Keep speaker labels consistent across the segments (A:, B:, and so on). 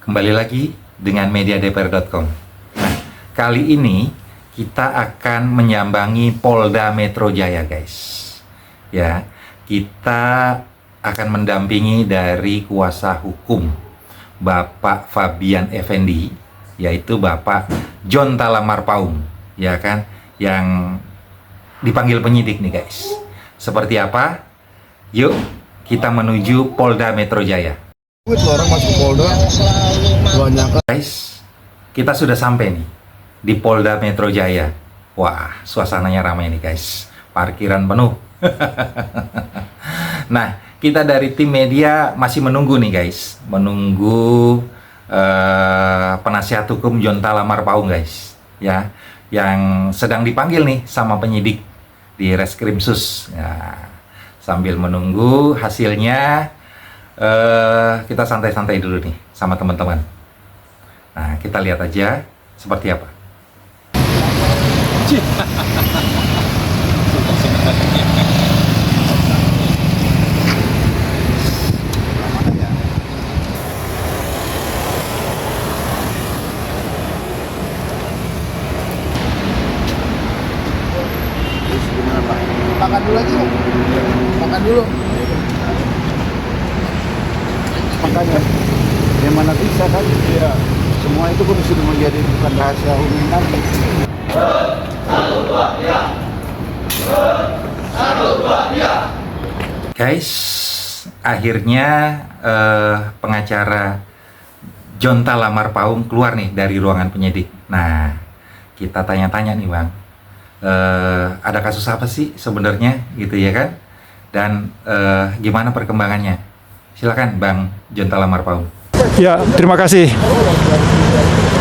A: Kembali lagi dengan mediadpr.com. Nah, kali ini kita akan menyambangi Polda Metro Jaya, guys. Ya, kita akan mendampingi dari kuasa hukum Bapak Fabian Effendi, yaitu Bapak John Talamar Paung, ya kan, yang dipanggil penyidik nih, guys. Seperti apa? Yuk, kita menuju Polda Metro Jaya.
B: Orang masuk Polda banyak.
A: Guys, kita sudah sampai nih di Polda Metro Jaya. Wah, suasananya ramai nih, guys. Parkiran penuh. Nah, kita dari tim media masih menunggu nih, guys. Menunggu penasihat hukum John Talamar Paung, guys. Ya, yang sedang dipanggil nih sama penyidik di Reskrimsus. Ya, sambil menunggu hasilnya, kita santai-santai dulu nih sama teman-teman. Nah, kita lihat aja seperti apa.
B: Makan dulu aja. Makan dulu. Makanya, yang mana bisa kan? Iya. Semua itu kan sudah menjadi bukan rahasia umum lagi.
A: Guys, akhirnya pengacara John Talamar Paung keluar nih dari ruangan penyidik. Nah, kita tanya-tanya nih, Bang. Ada kasus apa sih sebenarnya gitu ya kan? Dan gimana perkembangannya? Silakan Bang John Talamar Paung.
C: Ya, terima kasih.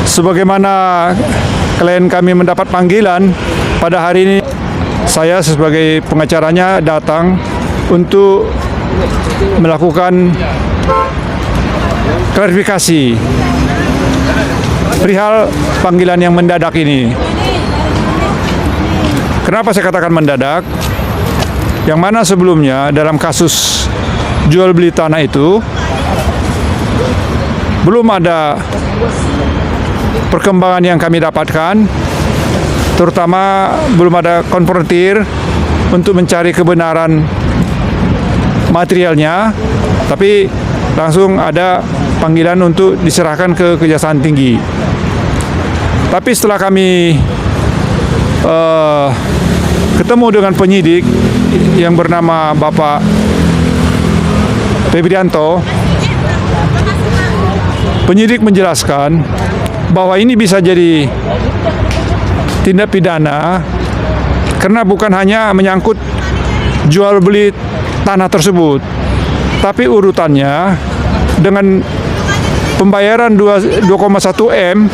C: Sebagaimana klien kami mendapat panggilan pada hari ini, saya sebagai pengacaranya datang untuk melakukan klarifikasi perihal panggilan yang mendadak ini. Kenapa saya katakan mendadak? Yang mana sebelumnya dalam kasus jual beli tanah itu belum ada perkembangan yang kami dapatkan, terutama belum ada konfrontir untuk mencari kebenaran materialnya, tapi langsung ada panggilan untuk diserahkan ke Kejaksaan Tinggi. Tapi setelah kami ketemu dengan penyidik yang bernama Bapak Febrianto, penyidik menjelaskan bahwa ini bisa jadi tindak pidana karena bukan hanya menyangkut jual beli tanah tersebut, tapi urutannya dengan pembayaran 2,1 M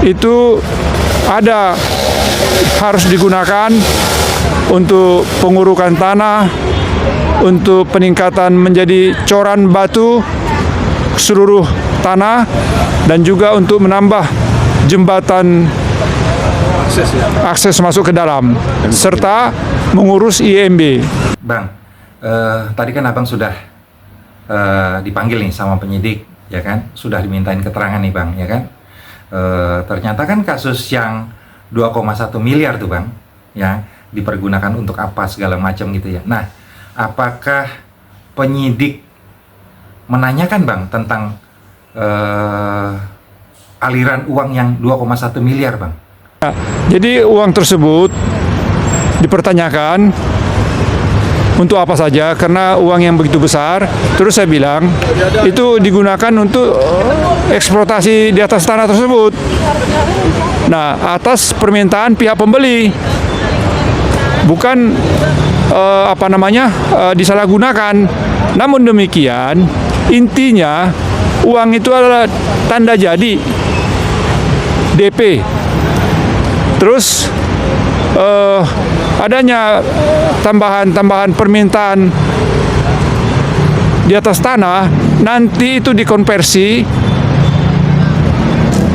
C: itu ada harus digunakan untuk pengurukan tanah, untuk peningkatan menjadi coran batu seluruh tanah, dan juga untuk menambah jembatan akses masuk ke dalam, serta mengurus IMB.
A: Bang, tadi kan Abang sudah dipanggil nih sama penyidik, ya kan? Sudah dimintain keterangan nih, Bang, ya kan? Ternyata kan kasus yang 2,1 miliar tuh, Bang, ya, dipergunakan untuk apa segala macam gitu ya. Nah, apakah penyidik menanyakan, Bang, tentang aliran uang yang 2,1 miliar, Bang?
C: Jadi uang tersebut dipertanyakan untuk apa saja, karena uang yang begitu besar. Terus saya bilang itu digunakan untuk eksploitasi di atas tanah tersebut. Nah, atas permintaan pihak pembeli, bukan disalahgunakan. Namun demikian, intinya uang itu adalah tanda jadi DP. Terus adanya tambahan permintaan di atas tanah, nanti itu dikonversi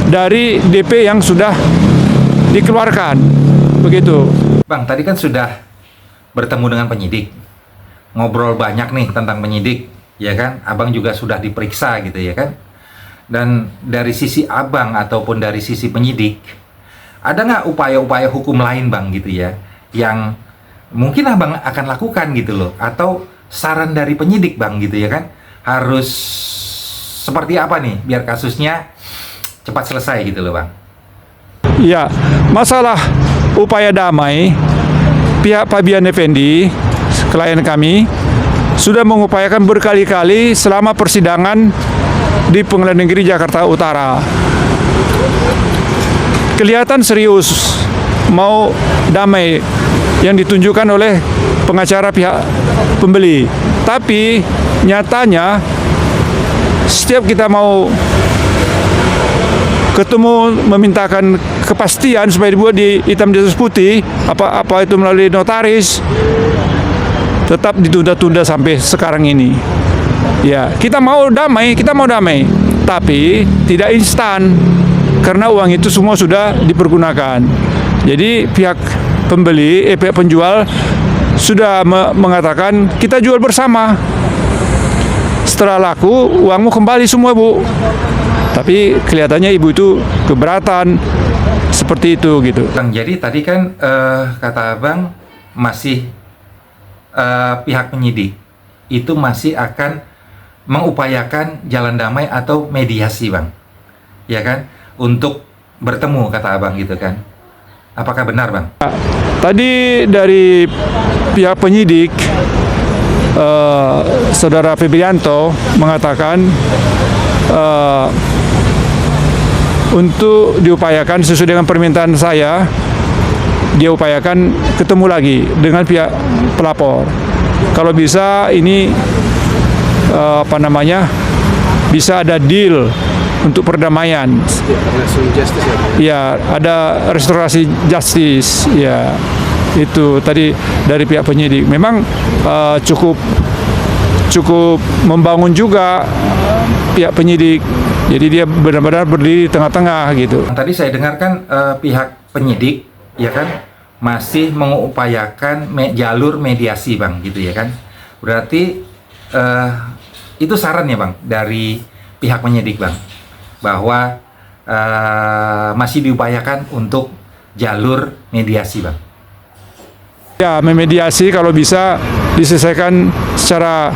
C: dari DP yang sudah dikeluarkan, begitu.
A: Bang, tadi kan sudah bertemu dengan penyidik, ngobrol banyak nih tentang penyidik, ya kan? Abang juga sudah diperiksa gitu ya kan? Dan dari sisi abang ataupun dari sisi penyidik, ada nggak upaya-upaya hukum lain bang gitu ya, yang mungkin abang akan lakukan gitu loh, atau saran dari penyidik bang gitu ya kan, harus seperti apa nih biar kasusnya cepat selesai gitu loh bang?
C: Ya, masalah upaya damai, pihak Fabian Effendi, klien kami, sudah mengupayakan berkali-kali selama persidangan di Pengadilan Negeri Jakarta Utara. Kelihatan serius mau damai yang ditunjukkan oleh pengacara pihak pembeli. Tapi nyatanya setiap kita mau ketemu memintakan kepastian supaya dibuat di hitam di atas putih, apa itu melalui notaris, tetap ditunda-tunda sampai sekarang ini. Ya, kita mau damai, tapi tidak instan karena uang itu semua sudah dipergunakan. Jadi pihak pihak penjual sudah mengatakan kita jual bersama. Setelah laku, uangmu kembali semua, Bu. Tapi kelihatannya ibu itu keberatan seperti itu gitu.
A: Bang, jadi tadi kan kata abang masih pihak penyidik itu masih akan mengupayakan jalan damai atau mediasi bang, ya kan, untuk bertemu kata abang gitu kan. Apakah benar bang?
C: Tadi dari pihak penyidik, Saudara Febrianto mengatakan untuk diupayakan sesuai dengan permintaan saya, dia upayakan ketemu lagi dengan pihak pelapor. Kalau bisa ini bisa ada deal untuk perdamaian. Ya, ada restorasi justice. Ya, itu tadi dari pihak penyidik. Memang cukup membangun juga pihak penyidik. Jadi dia benar-benar berdiri di tengah-tengah gitu.
A: Tadi saya dengarkan pihak penyidik, ya kan, masih mengupayakan jalur mediasi bang, gitu ya kan. Berarti itu saran ya bang dari pihak penyidik bang, bahwa masih diupayakan untuk jalur mediasi bang.
C: Ya, memediasi kalau bisa diselesaikan secara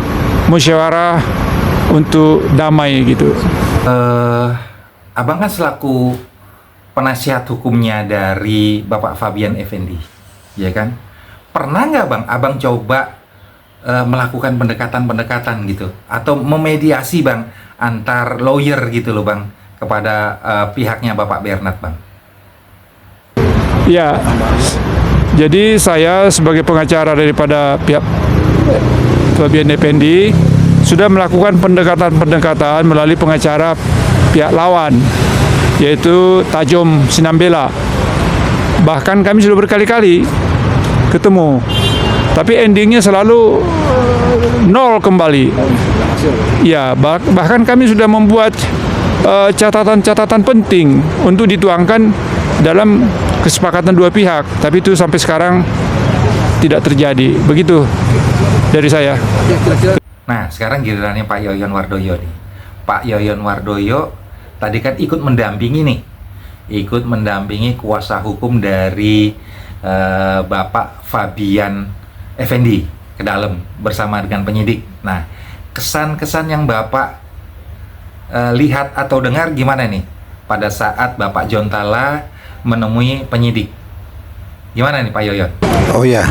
C: musyawarah untuk damai gitu.
A: Abang kan selaku penasihat hukumnya dari Bapak Fabian Effendi, ya kan? Pernah nggak bang, abang coba melakukan pendekatan-pendekatan gitu, atau memediasi bang antar lawyer gitu loh bang kepada pihaknya Bapak Bernard bang?
C: Ya, jadi saya sebagai pengacara daripada pihak Fabian Effendi sudah melakukan pendekatan-pendekatan melalui pengacara pihak lawan, yaitu Tajom Sinambela. Bahkan kami sudah berkali-kali ketemu, tapi endingnya selalu nol kembali. Ya, bahkan kami sudah membuat catatan-catatan penting untuk dituangkan dalam kesepakatan dua pihak, tapi itu sampai sekarang tidak terjadi. Begitu dari saya.
A: Nah, sekarang gilirannya Pak Yoyon Wardoyo nih. Pak Yoyon Wardoyo tadi kan ikut mendampingi kuasa hukum dari Bapak Fabian Effendi ke dalam bersama dengan penyidik. Nah, kesan-kesan yang Bapak lihat atau dengar gimana nih pada saat Bapak Jontala menemui penyidik? Gimana nih Pak Yoyon?
B: Oh ya,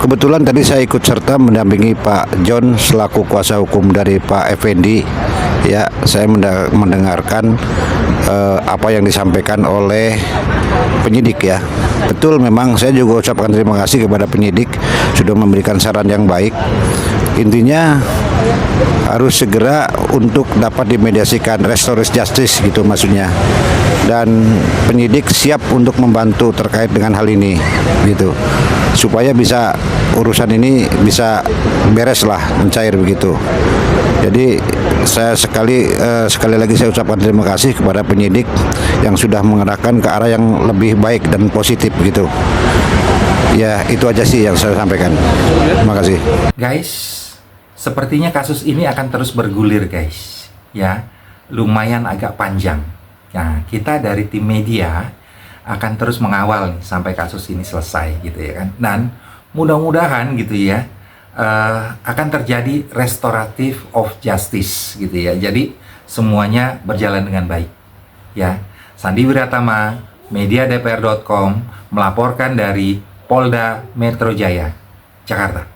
B: kebetulan tadi saya ikut serta mendampingi Pak John selaku kuasa hukum dari Pak Effendi. Ya, saya mendengarkan apa yang disampaikan oleh penyidik ya. Betul, memang saya juga ucapkan terima kasih kepada penyidik sudah memberikan saran yang baik. Intinya harus segera untuk dapat dimediasikan, restoratif justice gitu maksudnya. Dan penyidik siap untuk membantu terkait dengan hal ini gitu. Supaya bisa urusan ini bisa beres lah, mencair begitu. Jadi saya sekali lagi saya ucapkan terima kasih kepada penyidik yang sudah mengarahkan ke arah yang lebih baik dan positif gitu. Ya, itu aja sih yang saya sampaikan. Terima kasih.
A: Guys, sepertinya kasus ini akan terus bergulir guys. Ya, lumayan agak panjang. Nah, kita dari tim media akan terus mengawal nih sampai kasus ini selesai gitu ya kan. Dan mudah-mudahan gitu ya akan terjadi restoratif of justice gitu ya. Jadi semuanya berjalan dengan baik. Ya, Sandi Wiratama, mediadpr.com melaporkan dari Polda Metro Jaya, Jakarta.